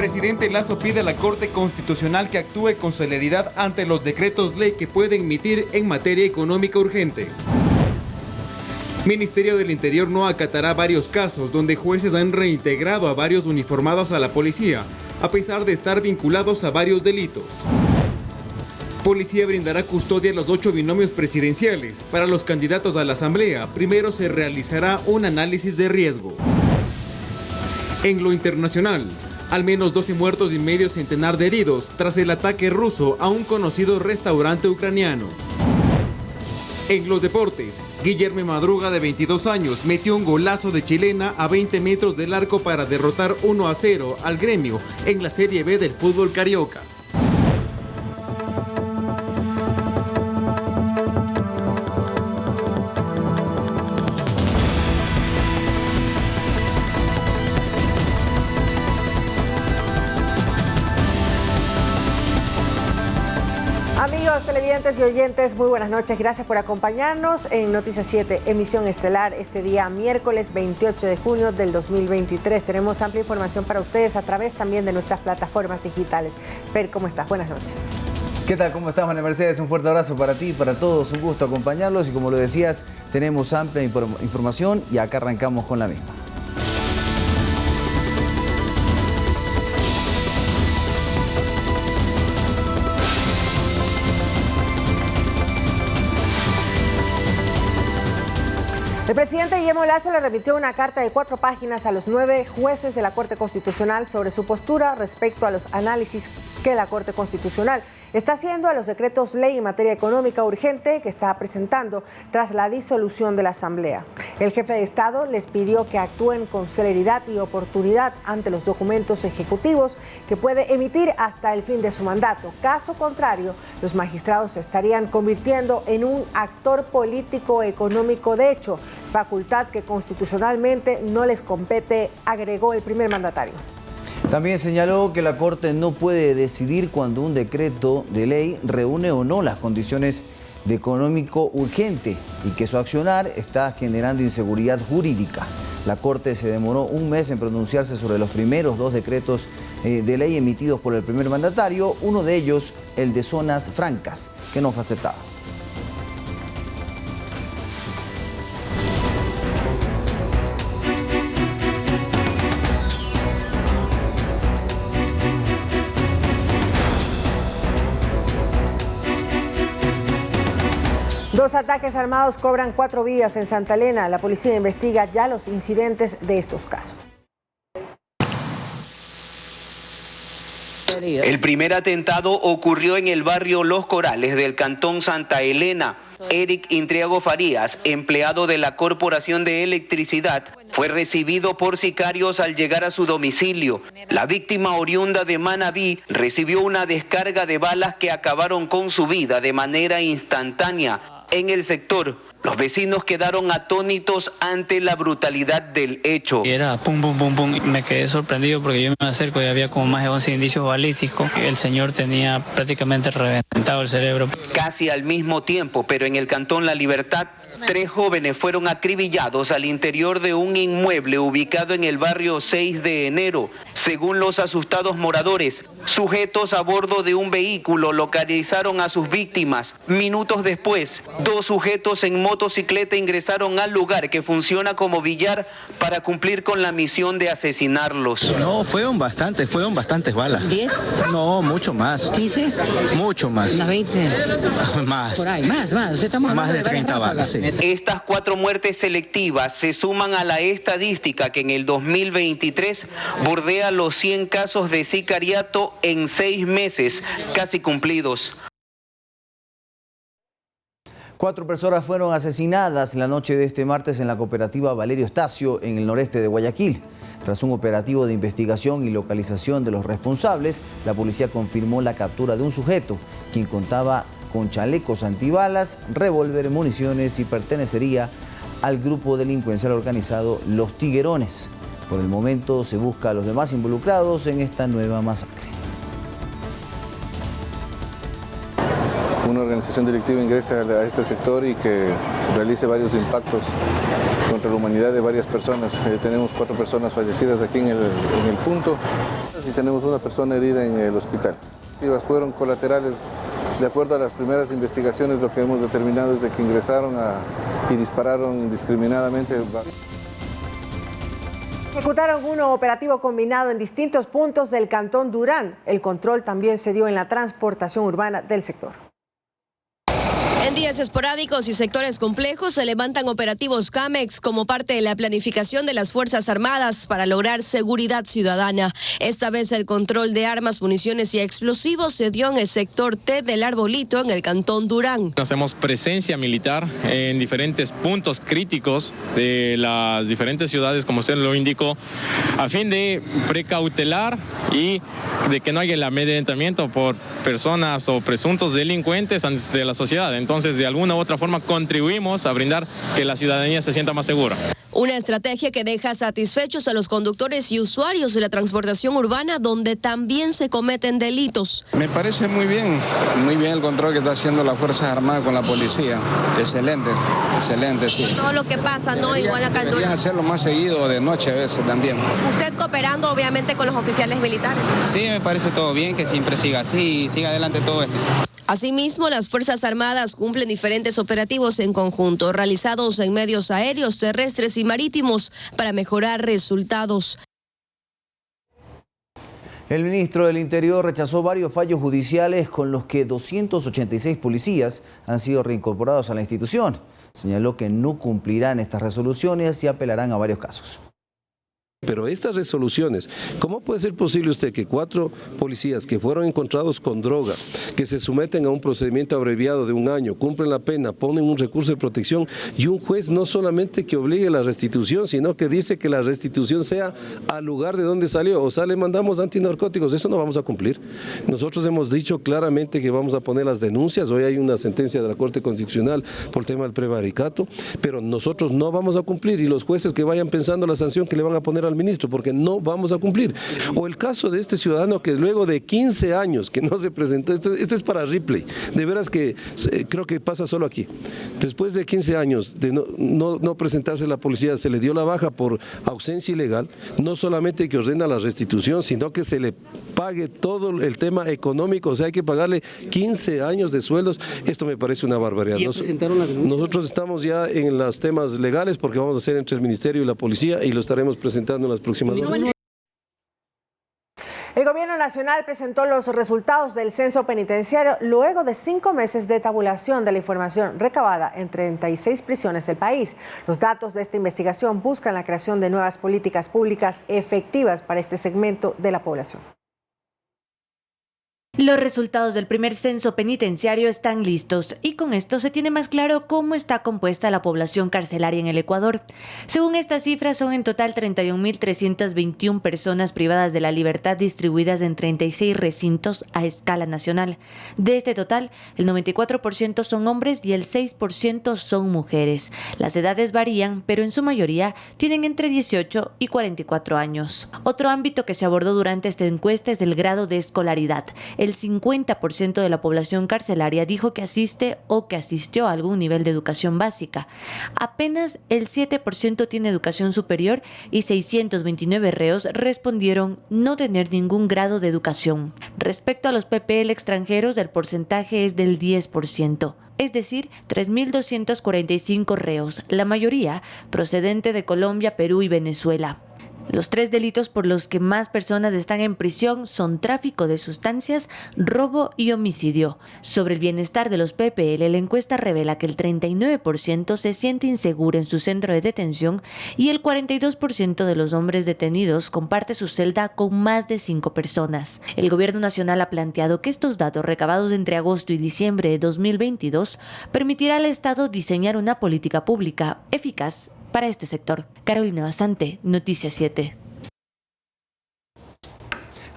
Presidente Lasso pide a la Corte Constitucional que actúe con celeridad ante los decretos ley que puede emitir en materia económica urgente. Ministerio del Interior no acatará varios casos donde jueces han reintegrado a varios uniformados a la policía, a pesar de estar vinculados a varios delitos. Policía brindará custodia a los 8 binomios presidenciales. Para los candidatos a la Asamblea, primero se realizará un análisis de riesgo. En lo internacional, al menos 12 muertos y medio centenar de heridos tras el ataque ruso a un conocido restaurante ucraniano. En los deportes, Guillermo Madruga, de 22 años, metió un golazo de chilena a 20 metros del arco para derrotar 1-0 al Gremio en la Serie B del fútbol carioca. Amigos televidentes y oyentes, muy buenas noches. Gracias por acompañarnos en Noticias 7, emisión estelar, este día miércoles 28 de junio del 2023. Tenemos amplia información para ustedes a través también de nuestras plataformas digitales. Per, ¿cómo estás? Buenas noches. ¿Qué tal? ¿Cómo estás, María Mercedes? Un fuerte abrazo para ti y para todos. Un gusto acompañarlos y como lo decías, tenemos amplia información y acá arrancamos con la misma. El presidente Guillermo Lasso le remitió una carta de 4 páginas a los 9 jueces de la Corte Constitucional sobre su postura respecto a los análisis que la Corte Constitucional está haciendo a los decretos ley en materia económica urgente que está presentando tras la disolución de la Asamblea. El jefe de Estado les pidió que actúen con celeridad y oportunidad ante los documentos ejecutivos que puede emitir hasta el fin de su mandato. Caso contrario, los magistrados se estarían convirtiendo en un actor político económico de hecho, facultad que constitucionalmente no les compete, agregó el primer mandatario. También señaló que la Corte no puede decidir cuando un decreto de ley reúne o no las condiciones de económico urgente y que su accionar está generando inseguridad jurídica. La Corte se demoró un mes en pronunciarse sobre los primeros 2 decretos de ley emitidos por el primer mandatario, uno de ellos el de zonas francas, que no fue aceptado. Dos ataques armados cobran 4 vidas en Santa Elena. La policía investiga ya los incidentes de estos casos. El primer atentado ocurrió en el barrio Los Corales del cantón Santa Elena. Eric Intriago Farías, empleado de la Corporación de Electricidad, fue recibido por sicarios al llegar a su domicilio. La víctima, oriunda de Manabí, recibió una descarga de balas que acabaron con su vida de manera instantánea. En el sector, los vecinos quedaron atónitos ante la brutalidad del hecho. Era pum, pum, pum, pum. Me quedé sorprendido porque yo me acerco y había como más de 11 indicios balísticos. El señor tenía prácticamente reventado el cerebro. Casi al mismo tiempo, pero en el cantón La Libertad, 3 jóvenes fueron acribillados al interior de un inmueble ubicado en el barrio 6 de enero. Según los asustados moradores, sujetos a bordo de un vehículo localizaron a sus víctimas. Minutos después, 2 sujetos en motocicleta ingresaron al lugar que funciona como billar para cumplir con la misión de asesinarlos. No, fueron bastantes balas. ¿10? No, mucho más. ¿15? Mucho más. ¿Unas 20? Más. Por ahí, más. Estamos más de 30 balas, sí. Estas 4 muertes selectivas se suman a la estadística que en el 2023 bordea los 100 casos de sicariato en 6 meses, casi cumplidos. 4 personas fueron asesinadas la noche de este martes en la cooperativa Valerio Estacio, en el noreste de Guayaquil. Tras un operativo de investigación y localización de los responsables, la policía confirmó la captura de un sujeto, quien contaba con chalecos antibalas, revólver, municiones y pertenecería al grupo delincuencial organizado Los Tiguerones. Por el momento se busca a los demás involucrados en esta nueva masacre. una organización delictiva ingrese a este sector y que realice varios impactos contra la humanidad de varias personas. Tenemos 4 personas fallecidas aquí en el punto y tenemos una persona herida en el hospital. Fueron colaterales. De acuerdo a las primeras investigaciones, lo que hemos determinado es de que ingresaron y dispararon indiscriminadamente. Ejecutaron un operativo combinado en distintos puntos del Cantón Durán. El control también se dio en la transportación urbana del sector. En días esporádicos y sectores complejos se levantan operativos CAMEX como parte de la planificación de las Fuerzas Armadas para lograr seguridad ciudadana. Esta vez el control de armas, municiones y explosivos se dio en el sector T del Arbolito, en el Cantón Durán. Hacemos presencia militar en diferentes puntos críticos de las diferentes ciudades, como usted lo indicó, a fin de precautelar y de que no haya el amedrentamiento por personas o presuntos delincuentes ante la sociedad. Entonces, de alguna u otra forma, contribuimos a brindar que la ciudadanía se sienta más segura. Una estrategia que deja satisfechos a los conductores y usuarios de la transportación urbana, donde también se cometen delitos. Me parece muy bien el control que está haciendo las Fuerzas Armadas con la policía. Excelente, sí. Todo lo que pasa, ¿no? Igual acá en Durán. Deberían hacerlo más seguido, de noche a veces también. ¿Usted cooperando obviamente con los oficiales militares? Sí, me parece todo bien, que siempre siga así y siga adelante todo esto. Asimismo, las Fuerzas Armadas cumplen diferentes operativos en conjunto, realizados en medios aéreos, terrestres y marítimos para mejorar resultados. El ministro del Interior rechazó varios fallos judiciales con los que 286 policías han sido reincorporados a la institución. Señaló que no cumplirán estas resoluciones y apelarán a varios casos. Pero estas resoluciones, ¿cómo puede ser posible usted que 4 policías que fueron encontrados con droga, que se someten a un procedimiento abreviado de 1 año, cumplen la pena, ponen un recurso de protección y un juez no solamente que obligue la restitución, sino que dice que la restitución sea al lugar de donde salió, o sea, le mandamos antinarcóticos? Eso no vamos a cumplir. Nosotros hemos dicho claramente que vamos a poner las denuncias. Hoy hay una sentencia de la Corte Constitucional por el tema del prevaricato, pero nosotros no vamos a cumplir, y los jueces que vayan pensando la sanción que le van a poner al ministro, porque no vamos a cumplir. O el caso de este ciudadano que luego de 15 años que no se presentó, esto es para Ripley, de veras que creo que pasa solo aquí. Después de 15 años de no presentarse a la policía, se le dio la baja por ausencia ilegal, no solamente que ordena la restitución, sino que se le pague todo el tema económico, o sea, hay que pagarle 15 años de sueldos. Esto me parece una barbaridad. Nosotros estamos ya en los temas legales, porque vamos a hacer entre el ministerio y la policía, y lo estaremos presentando en las próximas horas. El Gobierno Nacional presentó los resultados del censo penitenciario luego de 5 meses de tabulación de la información recabada en 36 prisiones del país. Los datos de esta investigación buscan la creación de nuevas políticas públicas efectivas para este segmento de la población. Los resultados del primer censo penitenciario están listos y con esto se tiene más claro cómo está compuesta la población carcelaria en el Ecuador. Según estas cifras, son en total 31.321 personas privadas de la libertad distribuidas en 36 recintos a escala nacional. De este total, el 94% son hombres y el 6% son mujeres. Las edades varían, pero en su mayoría tienen entre 18 y 44 años. Otro ámbito que se abordó durante esta encuesta es el grado de escolaridad. El 50% de la población carcelaria dijo que asiste o que asistió a algún nivel de educación básica. Apenas el 7% tiene educación superior y 629 reos respondieron no tener ningún grado de educación. Respecto a los PPL extranjeros, el porcentaje es del 10%. Es decir, 3.245 reos, la mayoría procedente de Colombia, Perú y Venezuela. Los 3 delitos por los que más personas están en prisión son tráfico de sustancias, robo y homicidio. Sobre el bienestar de los PPL, la encuesta revela que el 39% se siente inseguro en su centro de detención y el 42% de los hombres detenidos comparte su celda con más de 5 personas. El Gobierno Nacional ha planteado que estos datos recabados entre agosto y diciembre de 2022 permitirá al Estado diseñar una política pública eficaz para este sector. Carolina Basante, Noticias 7.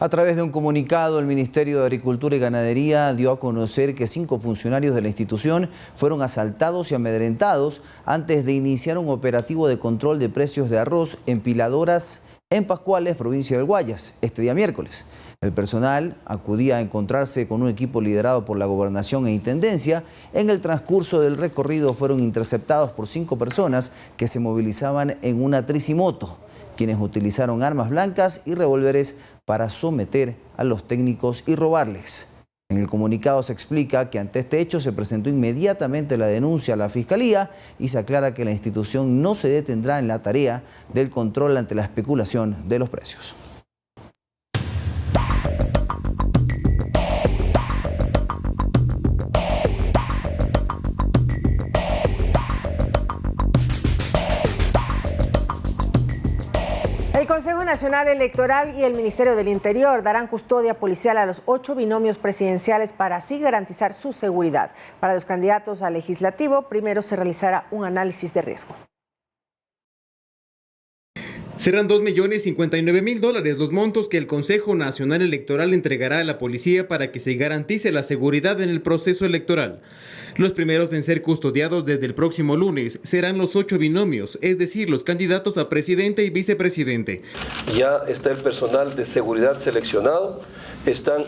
A través de un comunicado, el Ministerio de Agricultura y Ganadería dio a conocer que 5 funcionarios de la institución fueron asaltados y amedrentados antes de iniciar un operativo de control de precios de arroz en Piladoras, en Pascuales, provincia del Guayas, este día miércoles. El personal acudía a encontrarse con un equipo liderado por la Gobernación e Intendencia. En el transcurso del recorrido fueron interceptados por 5 personas que se movilizaban en una tricimoto, quienes utilizaron armas blancas y revólveres para someter a los técnicos y robarles. En el comunicado se explica que ante este hecho se presentó inmediatamente la denuncia a la Fiscalía y se aclara que la institución no se detendrá en la tarea del control ante la especulación de los precios. El Consejo Nacional Electoral y el Ministerio del Interior darán custodia policial a los 8 binomios presidenciales para así garantizar su seguridad. Para los candidatos al legislativo, primero se realizará un análisis de riesgo. Serán $2.059.000 los montos que el Consejo Nacional Electoral entregará a la policía para que se garantice la seguridad en el proceso electoral. Los primeros en ser custodiados desde el próximo lunes serán los 8 binomios, es decir, los candidatos a presidente y vicepresidente. Ya está el personal de seguridad seleccionado.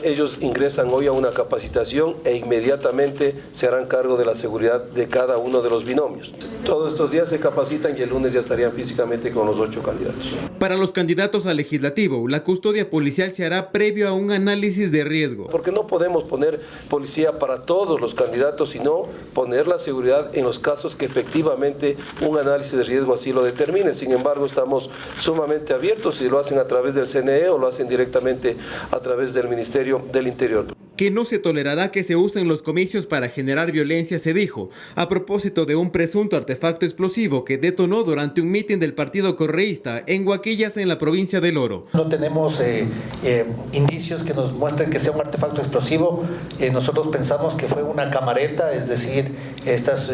Ellos ingresan hoy a una capacitación e inmediatamente se harán cargo de la seguridad de cada uno de los binomios. Todos estos días se capacitan y el lunes ya estarían físicamente con los 8 candidatos. Para los candidatos al legislativo, la custodia policial se hará previo a un análisis de riesgo. Porque no podemos poner policía para todos los candidatos, sino poner la seguridad en los casos que efectivamente un análisis de riesgo así lo determine. Sin embargo, estamos sumamente abiertos si lo hacen a través del CNE o lo hacen directamente a través del Ministerio del Interior. Que no se tolerará que se usen los comicios para generar violencia, se dijo, a propósito de un presunto artefacto explosivo que detonó durante un mitin del Partido Correísta en Huaquillas, en la provincia del Oro. No tenemos indicios que nos muestren que sea un artefacto explosivo. Nosotros pensamos que fue una camareta, es decir, estos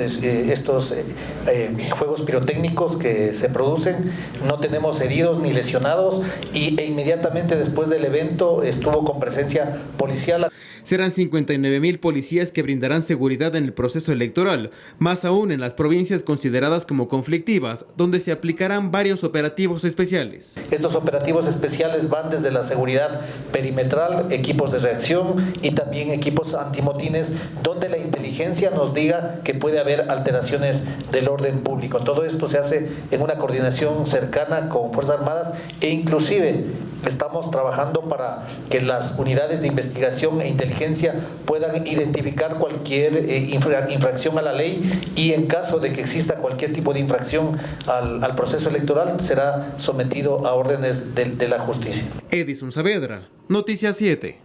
juegos pirotécnicos que se producen. No tenemos heridos ni lesionados e inmediatamente después del evento estuvo con presencia policial. Serán 59.000 policías que brindarán seguridad en el proceso electoral, más aún en las provincias consideradas como conflictivas, donde se aplicarán varios operativos especiales. Estos operativos especiales van desde la seguridad perimetral, equipos de reacción y también equipos antimotines, donde la inteligencia nos diga que puede haber alteraciones del orden público. Todo esto se hace en una coordinación cercana con Fuerzas Armadas e inclusive estamos trabajando para que las unidades de investigación e inteligencia puedan identificar cualquier infracción a la ley y en caso de que exista cualquier tipo de infracción al proceso electoral será sometido a órdenes de la justicia. Edison Saavedra, Noticias 7.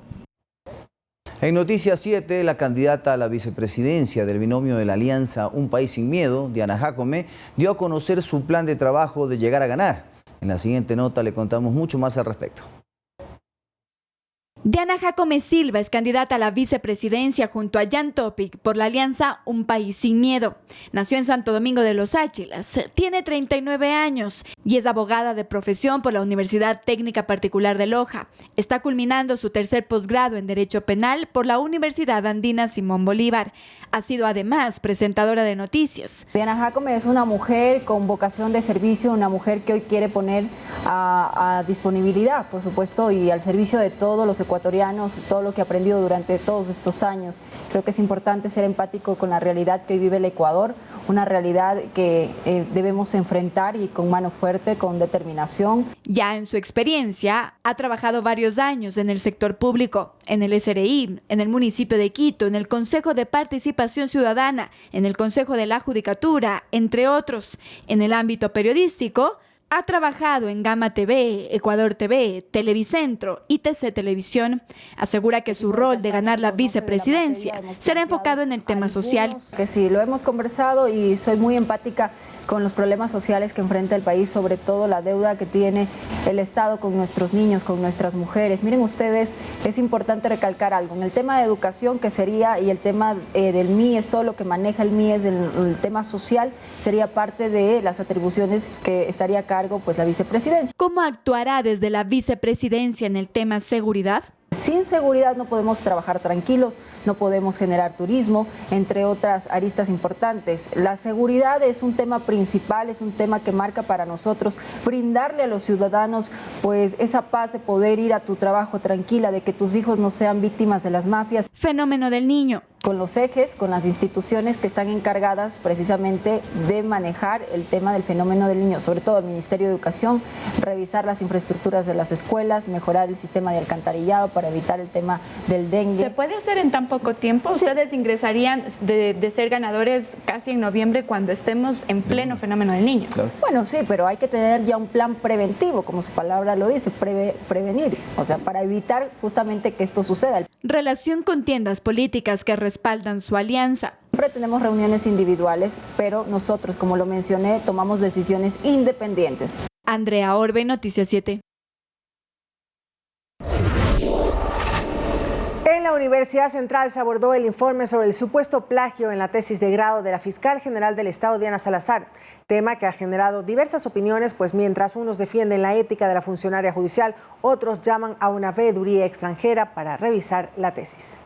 En Noticias 7, la candidata a la vicepresidencia del binomio de la Alianza Un País Sin Miedo, Diana Jacome, dio a conocer su plan de trabajo de llegar a ganar. En la siguiente nota le contamos mucho más al respecto. Diana Jacome Silva es candidata a la vicepresidencia junto a Jan Topic por la alianza Un País Sin Miedo. Nació en Santo Domingo de los Áchilas, tiene 39 años y es abogada de profesión por la Universidad Técnica Particular de Loja. Está culminando su tercer posgrado en Derecho Penal por la Universidad Andina Simón Bolívar. Ha sido además presentadora de noticias. Diana Jacome es una mujer con vocación de servicio, una mujer que hoy quiere poner a disponibilidad, por supuesto, y al servicio de todos los ecuatorianos, todo lo que ha aprendido durante todos estos años. Creo que es importante ser empático con la realidad que hoy vive el Ecuador, una realidad que debemos enfrentar y con mano fuerte, con determinación. Ya en su experiencia, ha trabajado varios años en el sector público, en el SRI, en el municipio de Quito, en el Consejo de Participación Ciudadana, en el Consejo de la Judicatura, entre otros. En el ámbito periodístico, ha trabajado en Gama TV, Ecuador TV, Televicentro y TC Televisión. Asegura que su rol de ganar la vicepresidencia será enfocado en el tema social. Que sí, lo hemos conversado y soy muy empática con los problemas sociales que enfrenta el país, sobre todo la deuda que tiene el Estado con nuestros niños, con nuestras mujeres. Miren ustedes, es importante recalcar algo. En el tema de educación, que sería, y el tema del MIES, todo lo que maneja el MIES, el tema social, sería parte de las atribuciones que estaría a cargo pues la vicepresidencia. ¿Cómo actuará desde la vicepresidencia en el tema seguridad? Sin seguridad no podemos trabajar tranquilos, no podemos generar turismo, entre otras aristas importantes. La seguridad es un tema principal, es un tema que marca para nosotros brindarle a los ciudadanos pues esa paz de poder ir a tu trabajo tranquila, de que tus hijos no sean víctimas de las mafias. Fenómeno del Niño. Con los ejes, con las instituciones que están encargadas precisamente de manejar el tema del fenómeno del niño, sobre todo el Ministerio de Educación, revisar las infraestructuras de las escuelas, mejorar el sistema de alcantarillado para evitar el tema del dengue. ¿Se puede hacer en tan poco tiempo? Sí. ¿Ustedes ingresarían de ser ganadores casi en noviembre cuando estemos en pleno fenómeno del niño? Claro. Bueno, sí, pero hay que tener ya un plan preventivo, como su palabra lo dice, prevenir, o sea, para evitar justamente que esto suceda. Relación con tiendas políticas que respaldan su alianza. Siempre tenemos reuniones individuales, pero nosotros, como lo mencioné, tomamos decisiones independientes. Andrea Orbe, Noticias 7. En la Universidad Central se abordó el informe sobre el supuesto plagio en la tesis de grado de la fiscal general del Estado, Diana Salazar, tema que ha generado diversas opiniones, pues mientras unos defienden la ética de la funcionaria judicial, otros llaman a una veeduría extranjera para revisar la tesis.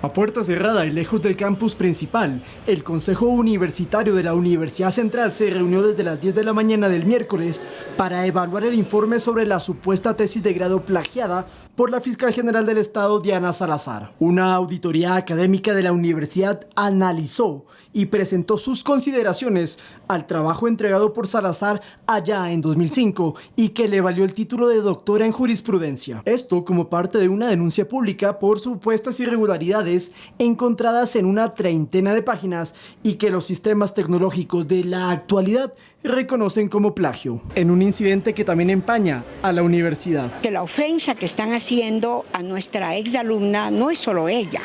A puerta cerrada y lejos del campus principal, el Consejo Universitario de la Universidad Central se reunió desde las 10 de la mañana del miércoles para evaluar el informe sobre la supuesta tesis de grado plagiada por la fiscal general del Estado, Diana Salazar. Una auditoría académica de la universidad analizó y presentó sus consideraciones al trabajo entregado por Salazar allá en 2005 y que le valió el título de doctora en jurisprudencia. Esto como parte de una denuncia pública por supuestas irregularidades encontradas en una treintena de páginas y que los sistemas tecnológicos de la actualidad reconocen como plagio, en un incidente que también empaña a la universidad. Que la ofensa que están haciendo a nuestra exalumna no es solo ella,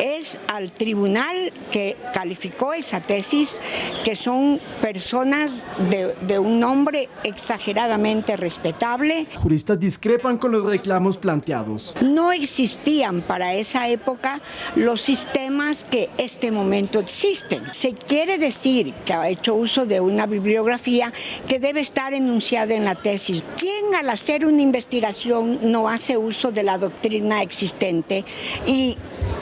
es al tribunal que calificó esa tesis, que son personas de un nombre exageradamente respetable. Juristas discrepan con los reclamos planteados. No existían para esa época los sistemas que este momento existen. Se quiere decir que ha hecho uso de una bibliografía que debe estar enunciada en la tesis. ¿Quién al hacer una investigación no hace uso de la doctrina existente y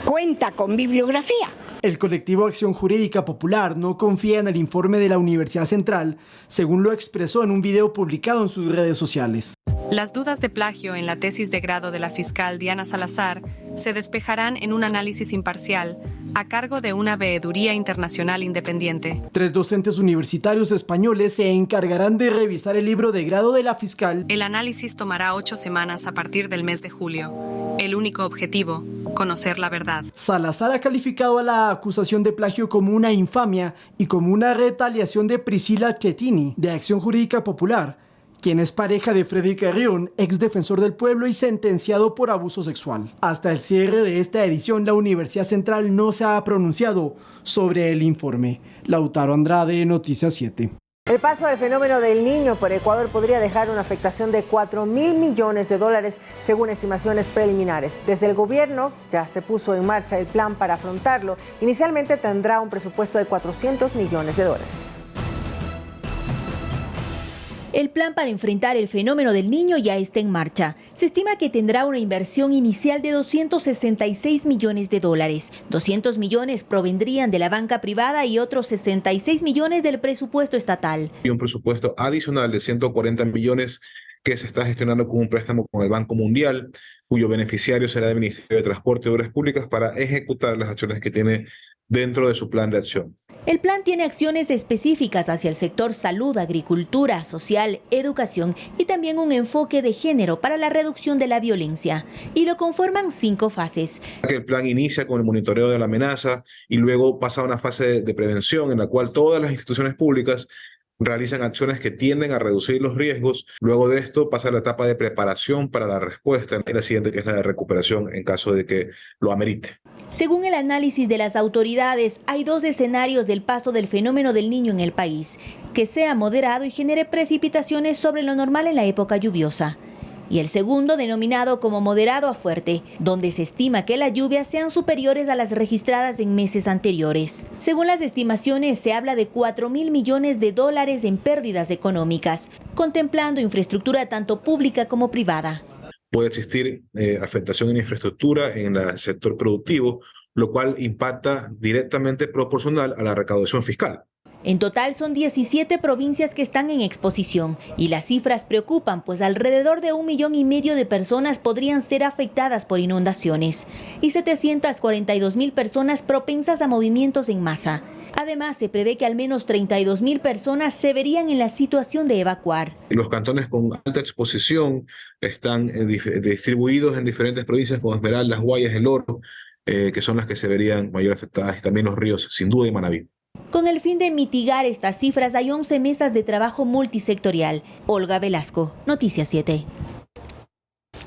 cuenta con bibliografía? El colectivo Acción Jurídica Popular no confía en el informe de la Universidad Central, según lo expresó en un video publicado en sus redes sociales. Las dudas de plagio en la tesis de grado de la fiscal Diana Salazar se despejarán en un análisis imparcial a cargo de una veeduría internacional independiente. 3 docentes universitarios españoles se encargarán de revisar el libro de grado de la fiscal. El análisis tomará 8 semanas a partir del mes de julio. El único objetivo, conocer la verdad. Salazar ha calificado a la acusación de plagio como una infamia y como una retaliación de Priscila Chetini, de Acción Jurídica Popular, quien es pareja de Freddy Carrión, ex defensor del pueblo y sentenciado por abuso sexual. Hasta el cierre de esta edición, la Universidad Central no se ha pronunciado sobre el informe. Lautaro Andrade, Noticias 7. El paso del fenómeno del Niño por Ecuador podría dejar una afectación de $4.000 millones, según estimaciones preliminares. Desde el gobierno ya se puso en marcha el plan para afrontarlo. Inicialmente tendrá un presupuesto de $400 millones. El plan para enfrentar el fenómeno del Niño ya está en marcha. Se estima que tendrá una inversión inicial de $266 millones. 200 millones provendrían de la banca privada y otros 66 millones del presupuesto estatal. Y un presupuesto adicional de 140 millones que se está gestionando con un préstamo con el Banco Mundial, cuyo beneficiario será el Ministerio de Transporte y Obras Públicas para ejecutar las acciones que tiene dentro de su plan de acción. El plan tiene acciones específicas hacia el sector salud, agricultura, social, educación y también un enfoque de género para la reducción de la violencia. Y lo conforman 5 fases. El plan inicia con el monitoreo de la amenaza y luego pasa a una fase de prevención en la cual todas las instituciones públicas realizan acciones que tienden a reducir los riesgos. Luego de esto pasa a la etapa de preparación para la respuesta y la siguiente, que es la de recuperación en caso de que lo amerite. Según el análisis de las autoridades, hay 2 escenarios del paso del fenómeno del Niño en el país: que sea moderado y genere precipitaciones sobre lo normal en la época lluviosa, y el segundo, denominado como moderado a fuerte, donde se estima que las lluvias sean superiores a las registradas en meses anteriores. Según las estimaciones, se habla de $4.000 millones en pérdidas económicas, contemplando infraestructura tanto pública como privada. puede existir afectación en infraestructura, en el sector productivo, lo cual impacta directamente proporcional a la recaudación fiscal. En total son 17 provincias que están en exposición y las cifras preocupan, pues alrededor de 1,5 millones de personas podrían ser afectadas por inundaciones y 742.000 personas propensas a movimientos en masa. Además, se prevé que al menos 32.000 personas se verían en la situación de evacuar. Los cantones con alta exposición están distribuidos en diferentes provincias como Esmeraldas, Guayas, El Oro, que son las que se verían mayor afectadas, y también Los Ríos, sin duda, y Manabí. Con el fin de mitigar estas cifras, hay 11 mesas de trabajo multisectorial. Olga Velasco, Noticias 7.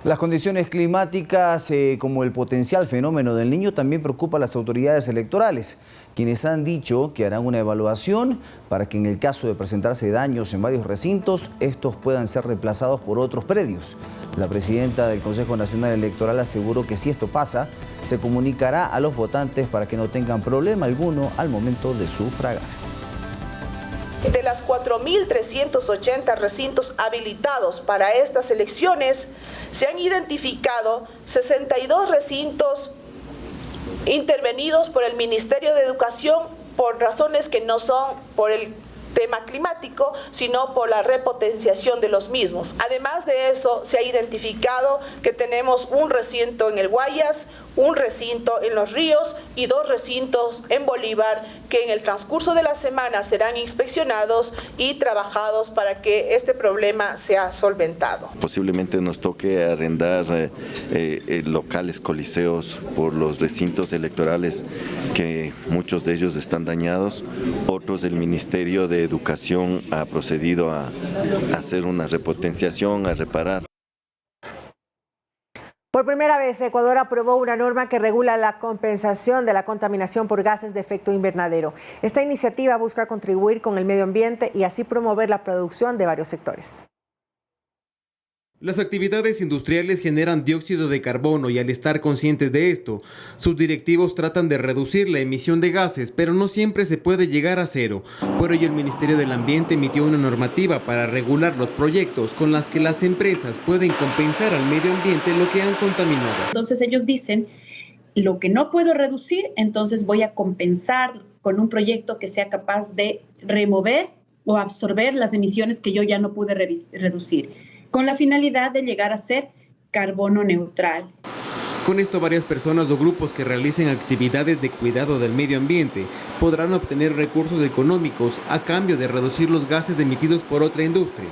Las condiciones climáticas como el potencial fenómeno del Niño también preocupa a las autoridades electorales, quienes han dicho que harán una evaluación para que en el caso de presentarse daños en varios recintos, estos puedan ser reemplazados por otros predios. La presidenta del Consejo Nacional Electoral aseguró que si esto pasa, se comunicará a los votantes para que no tengan problema alguno al momento de sufragar. De las 4.380 recintos habilitados para estas elecciones, se han identificado 62 recintos intervenidos por el Ministerio de Educación por razones que no son por el tema climático, sino por la repotenciación de los mismos. Además de eso, se ha identificado que tenemos un recinto en el Guayas, un recinto en Los Ríos y 2 recintos en Bolívar que en el transcurso de la semana serán inspeccionados y trabajados para que este problema sea solventado. Posiblemente nos toque arrendar locales, coliseos por los recintos electorales, que muchos de ellos están dañados. Otros, el Ministerio de Educación ha procedido a hacer una repotenciación, a reparar. Por primera vez, Ecuador aprobó una norma que regula la compensación de la contaminación por gases de efecto invernadero. Esta iniciativa busca contribuir con el medio ambiente y así promover la producción de varios sectores. Las actividades industriales generan dióxido de carbono y al estar conscientes de esto, sus directivos tratan de reducir la emisión de gases, pero no siempre se puede llegar a cero. Por ello, el Ministerio del Ambiente emitió una normativa para regular los proyectos con las que las empresas pueden compensar al medio ambiente lo que han contaminado. Entonces ellos dicen, lo que no puedo reducir, entonces voy a compensar con un proyecto que sea capaz de remover o absorber las emisiones que yo ya no pude reducir, con la finalidad de llegar a ser carbono neutral. Con esto, varias personas o grupos que realicen actividades de cuidado del medio ambiente podrán obtener recursos económicos a cambio de reducir los gases emitidos por otra industria.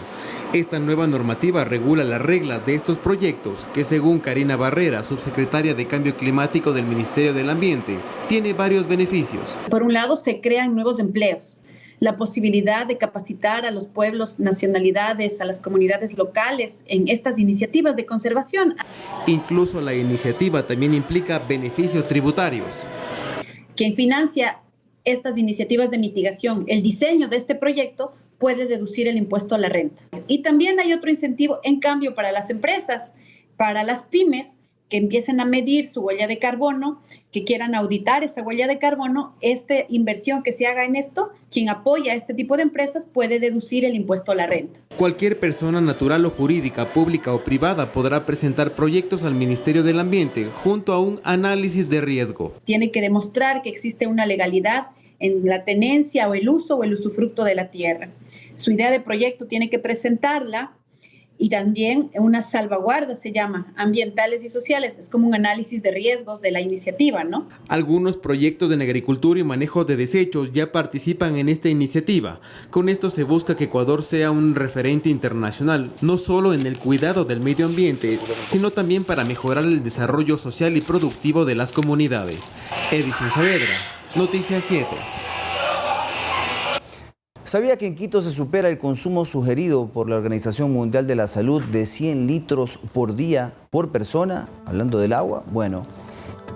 Esta nueva normativa regula las reglas de estos proyectos, que según Karina Barrera, subsecretaria de Cambio Climático del Ministerio del Ambiente, tiene varios beneficios. Por un lado, se crean nuevos empleos. La posibilidad de capacitar a los pueblos, nacionalidades, a las comunidades locales en estas iniciativas de conservación. Incluso la iniciativa también implica beneficios tributarios. Quien financia estas iniciativas de mitigación, el diseño de este proyecto, puede deducir el impuesto a la renta. Y también hay otro incentivo, en cambio, para las empresas, para las pymes, que empiecen a medir su huella de carbono, que quieran auditar esa huella de carbono, esta inversión que se haga en esto, quien apoya a este tipo de empresas puede deducir el impuesto a la renta. Cualquier persona natural o jurídica, pública o privada podrá presentar proyectos al Ministerio del Ambiente junto a un análisis de riesgo. Tiene que demostrar que existe una legalidad en la tenencia o el uso o el usufructo de la tierra. Su idea de proyecto tiene que presentarla y también una salvaguarda, se llama, ambientales y sociales. Es como un análisis de riesgos de la iniciativa, ¿no? Algunos proyectos en agricultura y manejo de desechos ya participan en esta iniciativa. Con esto se busca que Ecuador sea un referente internacional, no solo en el cuidado del medio ambiente, sino también para mejorar el desarrollo social y productivo de las comunidades. Edison Saavedra, Noticias 7. ¿Sabía que en Quito se supera el consumo sugerido por la Organización Mundial de la Salud de 100 litros por día por persona? Hablando del agua, bueno,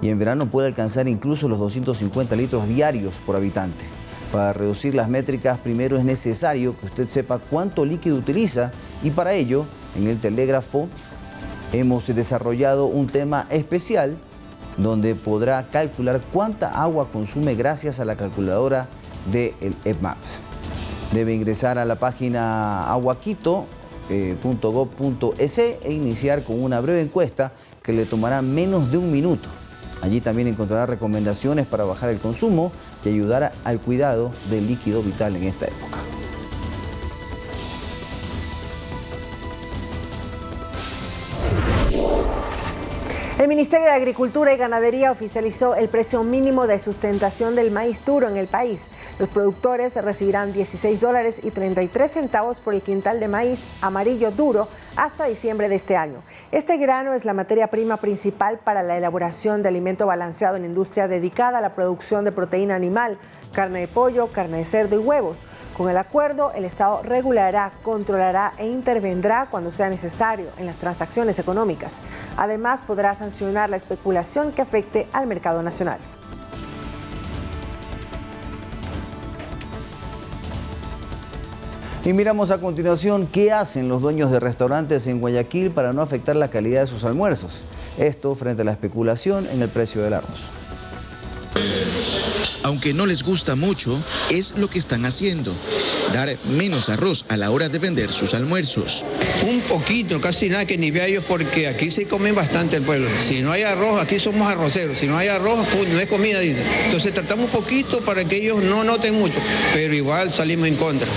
y en verano puede alcanzar incluso los 250 litros diarios por habitante. Para reducir las métricas, primero es necesario que usted sepa cuánto líquido utiliza y para ello, en el telégrafo, hemos desarrollado un tema especial donde podrá calcular cuánta agua consume gracias a la calculadora del EPMAPS. Debe ingresar a la página Agua Quito .gov.es e iniciar con una breve encuesta que le tomará menos de un minuto. Allí también encontrará recomendaciones para bajar el consumo y ayudar al cuidado del líquido vital en esta época. El Ministerio de Agricultura y Ganadería oficializó el precio mínimo de sustentación del maíz duro en el país. Los productores recibirán $16.33 por el quintal de maíz amarillo duro hasta diciembre de este año. Este grano es la materia prima principal para la elaboración de alimento balanceado en la industria dedicada a la producción de proteína animal, carne de pollo, carne de cerdo y huevos. Con el acuerdo, el Estado regulará, controlará e intervendrá cuando sea necesario en las transacciones económicas. Además, podrá sancionar la especulación que afecte al mercado nacional. Y miramos a continuación qué hacen los dueños de restaurantes en Guayaquil para no afectar la calidad de sus almuerzos. Esto frente a la especulación en el precio del arroz. Aunque no les gusta mucho, es lo que están haciendo. Dar menos arroz a la hora de vender sus almuerzos. Un poquito, casi nada que ni vea ellos, porque aquí se comen bastante el pueblo. Si no hay arroz, aquí somos arroceros. Si no hay arroz, pues no es comida, dicen. Entonces tratamos un poquito para que ellos no noten mucho, pero igual salimos en contra.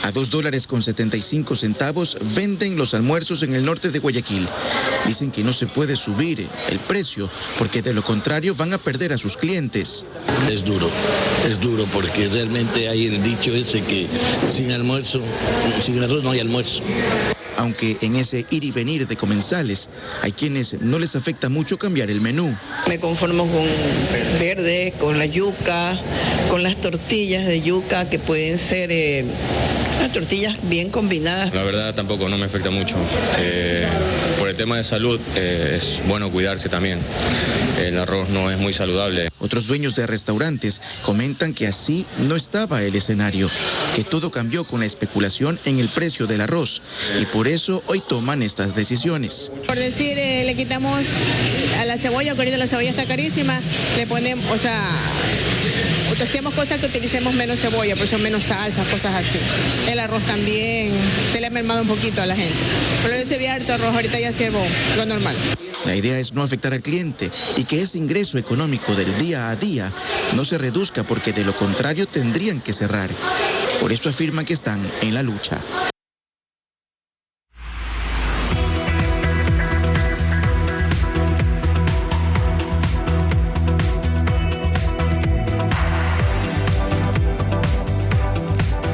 A $2.75 venden los almuerzos en el norte de Guayaquil. Dicen que no se puede subir el precio porque de lo contrario van a perder a sus clientes. Es duro porque realmente hay el dicho ese que sin almuerzo, sin arroz no hay almuerzo. Aunque en ese ir y venir de comensales, hay quienes no les afecta mucho cambiar el menú. Me conformo con verde, con la yuca, con las tortillas de yuca que pueden ser unas tortillas bien combinadas. La verdad tampoco no me afecta mucho. Por el tema de salud es bueno cuidarse también. El arroz no es muy saludable. Otros dueños de restaurantes comentan que así no estaba el escenario, que todo cambió con la especulación en el precio del arroz y por eso hoy toman estas decisiones. Por decir, le quitamos a la cebolla, que ahorita la cebolla está carísima, le ponemos, hacemos cosas que utilicemos menos cebolla, por eso menos salsa, cosas así. El arroz también se le ha mermado un poquito a la gente. Pero yo servía harto arroz, ahorita ya sirvo lo normal. La idea es no afectar al cliente y que ese ingreso económico del día a día no se reduzca porque de lo contrario tendrían que cerrar. Por eso afirman que están en la lucha.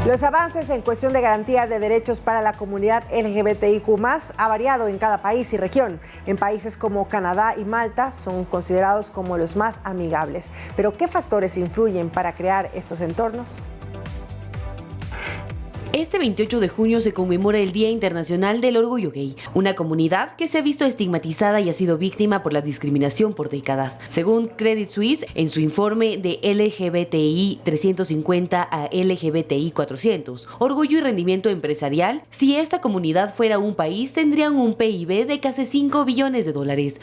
Los avances en cuestión de garantía de derechos para la comunidad LGBTIQ+ ha variado en cada país y región. En países como Canadá y Malta son considerados como los más amigables. Pero ¿qué factores influyen para crear estos entornos? Este 28 de junio se conmemora el Día Internacional del Orgullo Gay, una comunidad que se ha visto estigmatizada y ha sido víctima por la discriminación por décadas. Según Credit Suisse, en su informe de LGBTI 350 a LGBTI 400, Orgullo y Rendimiento Empresarial, si esta comunidad fuera un país tendrían un PIB de casi $5 billones,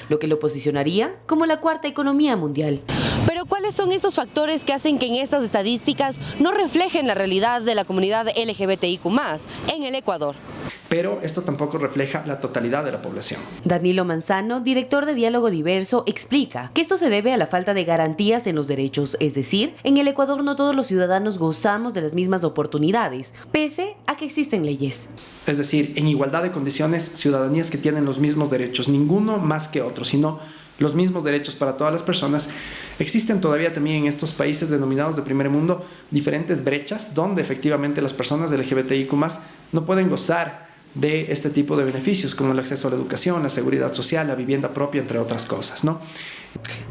lo que lo posicionaría como la cuarta economía mundial. Pero ¿cuáles son estos factores que hacen que en estas estadísticas no reflejen la realidad de la comunidad LGBTIQ+ en el Ecuador? Pero esto tampoco refleja la totalidad de la población. Danilo Manzano, director de Diálogo Diverso, explica que esto se debe a la falta de garantías en los derechos, es decir, en el Ecuador no todos los ciudadanos gozamos de las mismas oportunidades, pese a que existen leyes. Es decir, en igualdad de condiciones, ciudadanías que tienen los mismos derechos, ninguno más que otro, sino los mismos derechos para todas las personas. Existen todavía también en estos países denominados de primer mundo diferentes brechas donde efectivamente las personas LGBTIQ+ no pueden gozar de este tipo de beneficios como el acceso a la educación, la seguridad social, la vivienda propia, entre otras cosas, ¿no?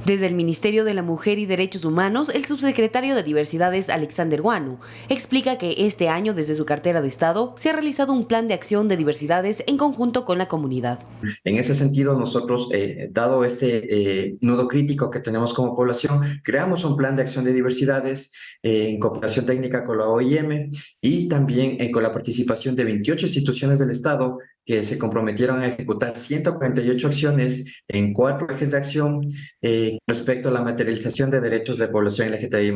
Desde el Ministerio de la Mujer y Derechos Humanos, el subsecretario de Diversidades, Alexander Guanu, explica que este año, desde su cartera de Estado, se ha realizado un plan de acción de diversidades en conjunto con la comunidad. En ese sentido, nosotros, dado este nudo crítico que tenemos como población, creamos un plan de acción de diversidades en cooperación técnica con la OIM y también con la participación de 28 instituciones del Estado que se comprometieron a ejecutar 148 acciones en 4 ejes de acción respecto a la materialización de derechos de población LGTBI+.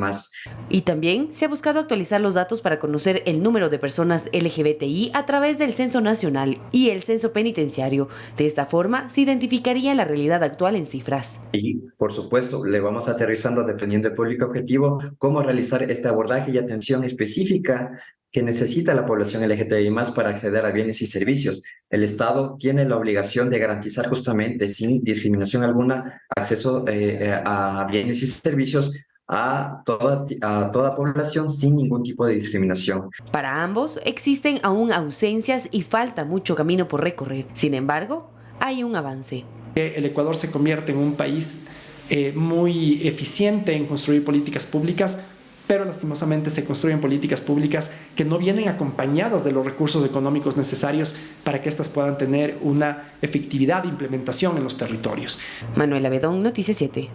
Y también se ha buscado actualizar los datos para conocer el número de personas LGBTI a través del Censo Nacional y el Censo Penitenciario. De esta forma, se identificaría la realidad actual en cifras. Y, por supuesto, le vamos aterrizando, dependiendo del público objetivo, cómo realizar este abordaje y atención específica que necesita la población LGTBI+ para acceder a bienes y servicios. El Estado tiene la obligación de garantizar justamente, sin discriminación alguna, acceso a bienes y servicios a toda población sin ningún tipo de discriminación. Para ambos existen aún ausencias y falta mucho camino por recorrer. Sin embargo, hay un avance. El Ecuador se convierte en un país muy eficiente en construir políticas públicas, pero lastimosamente se construyen políticas públicas que no vienen acompañadas de los recursos económicos necesarios para que éstas puedan tener una efectividad de implementación en los territorios. Manuela Bedón, Noticias 7.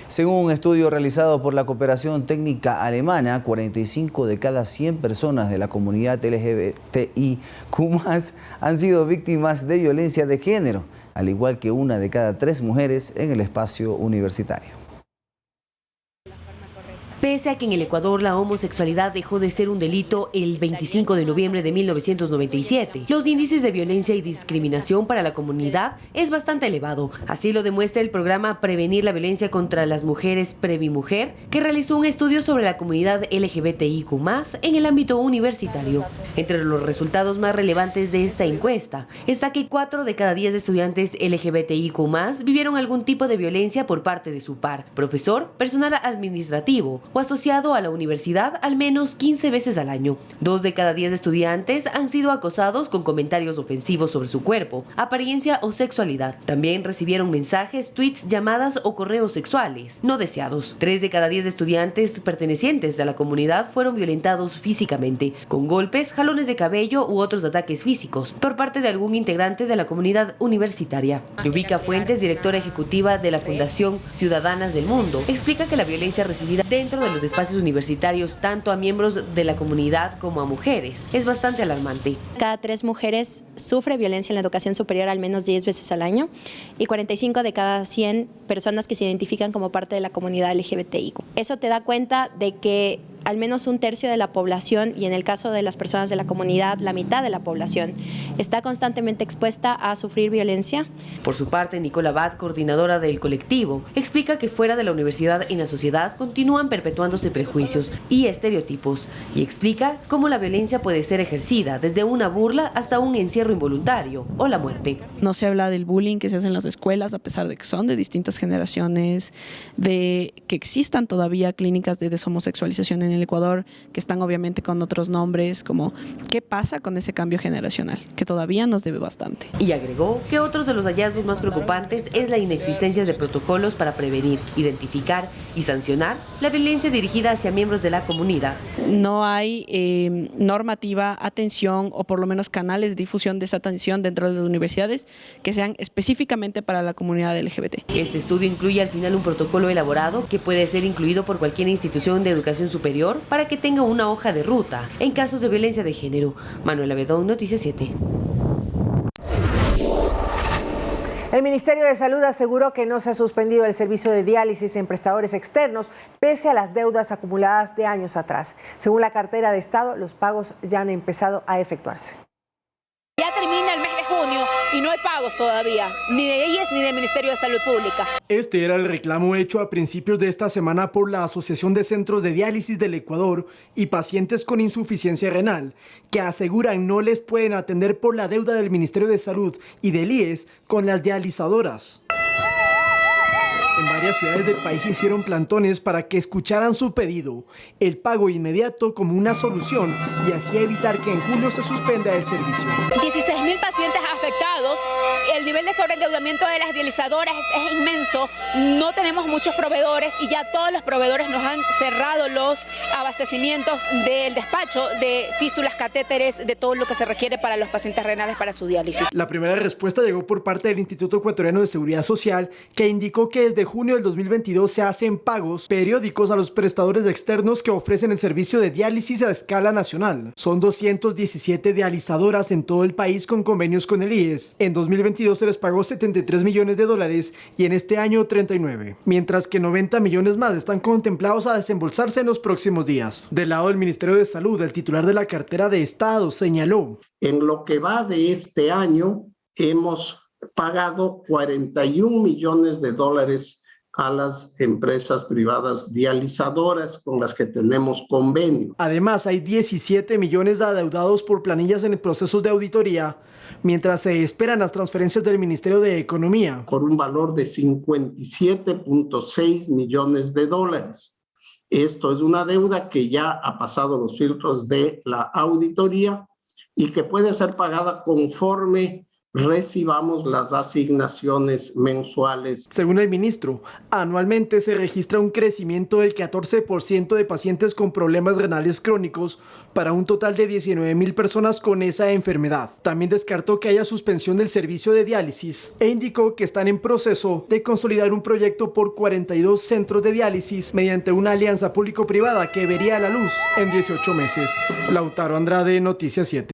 Según un estudio realizado por la Cooperación Técnica Alemana, 45 de cada 100 personas de la comunidad LGBTIQ+ han sido víctimas de violencia de género, al igual que 1 de cada 3 mujeres en el espacio universitario. Pese a que en el Ecuador la homosexualidad dejó de ser un delito el 25 de noviembre de 1997, los índices de violencia y discriminación para la comunidad es bastante elevado. Así lo demuestra el programa Prevenir la Violencia contra las Mujeres Previmujer, que realizó un estudio sobre la comunidad LGBTIQ+ en el ámbito universitario. Entre los resultados más relevantes de esta encuesta está que 4 de cada 10 estudiantes LGBTIQ+ vivieron algún tipo de violencia por parte de su par, profesor, personal administrativo o asociado a la universidad al menos 15 veces al año. 2 de cada 10 estudiantes han sido acosados con comentarios ofensivos sobre su cuerpo, apariencia o sexualidad. También recibieron mensajes, tweets, llamadas o correos sexuales no deseados. 3 de cada 10 estudiantes pertenecientes a la comunidad fueron violentados físicamente, con golpes, jalones de cabello u otros ataques físicos, por parte de algún integrante de la comunidad universitaria. Yubica Fuentes, directora ejecutiva de la Fundación Ciudadanas del Mundo, explica que la violencia recibida dentro de los espacios universitarios, tanto a miembros de la comunidad como a mujeres, es bastante alarmante. Cada 3 mujeres sufre violencia en la educación superior al menos 10 veces al año y 45 de cada 100 personas que se identifican como parte de la comunidad LGBTI. Eso te da cuenta de que al menos 1/3 de la población, y en el caso de las personas de la comunidad, la mitad de la población, está constantemente expuesta a sufrir violencia. Por su parte, Nicola Abad, coordinadora del colectivo, explica que fuera de la universidad y en la sociedad continúan perpetuándose prejuicios y estereotipos, y explica cómo la violencia puede ser ejercida desde una burla hasta un encierro involuntario o la muerte. No se habla del bullying que se hace en las escuelas, a pesar de que son de distintas generaciones, de que existan todavía clínicas de deshomosexualización en el Ecuador, que están obviamente con otros nombres, como ¿qué pasa con ese cambio generacional? Que todavía nos debe bastante. Y agregó que otros de los hallazgos más preocupantes es la inexistencia de protocolos para prevenir, identificar y sancionar la violencia dirigida hacia miembros de la comunidad. No hay normativa, atención o por lo menos canales de difusión de esa atención dentro de las universidades que sean específicamente para la comunidad LGBT. Este estudio incluye al final un protocolo elaborado que puede ser incluido por cualquier institución de educación superior para que tenga una hoja de ruta en casos de violencia de género. Manuela Bedón, Noticias 7. El Ministerio de Salud aseguró que no se ha suspendido el servicio de diálisis en prestadores externos, pese a las deudas acumuladas de años atrás. Según la cartera de Estado, los pagos ya han empezado a efectuarse. Ya termina el mes de junio y no hay pagos todavía, ni de IES ni del Ministerio de Salud Pública. Este era el reclamo hecho a principios de esta semana por la Asociación de Centros de Diálisis del Ecuador y pacientes con insuficiencia renal, que aseguran no les pueden atender por la deuda del Ministerio de Salud y del IES con las dializadoras. En varias ciudades del país hicieron plantones para que escucharan su pedido, el pago inmediato como una solución y así evitar que en julio se suspenda el servicio. 16.000 pacientes afectados, el nivel de sobreendeudamiento de las dializadoras es inmenso, no tenemos muchos proveedores y ya todos los proveedores nos han cerrado los abastecimientos del despacho de fístulas, catéteres, de todo lo que se requiere para los pacientes renales para su diálisis. La primera respuesta llegó por parte del Instituto Ecuatoriano de Seguridad Social, que indicó que desde junio del 2022 se hacen pagos periódicos a los prestadores externos que ofrecen el servicio de diálisis a escala nacional. Son 217 dializadoras en todo el país con convenios con el IES. En 2022 se les pagó $73 millones y en este año 39, mientras que 90 millones más están contemplados a desembolsarse en los próximos días. Del lado del Ministerio de Salud, el titular de la cartera de Estado señaló: en lo que va de este año hemos pagado $41 millones a las empresas privadas dializadoras con las que tenemos convenio. Además, hay 17 millones de adeudados por planillas en procesos de auditoría, mientras se esperan las transferencias del Ministerio de Economía. Por un valor de $57.6 millones. Esto es una deuda que ya ha pasado los filtros de la auditoría y que puede ser pagada conforme recibamos las asignaciones mensuales. Según el ministro, anualmente se registra un crecimiento del 14% de pacientes con problemas renales crónicos para un total de 19,000 personas con esa enfermedad. También descartó que haya suspensión del servicio de diálisis e indicó que están en proceso de consolidar un proyecto por 42 centros de diálisis mediante una alianza público-privada que vería la luz en 18 meses. Lautaro Andrade, Noticias 7.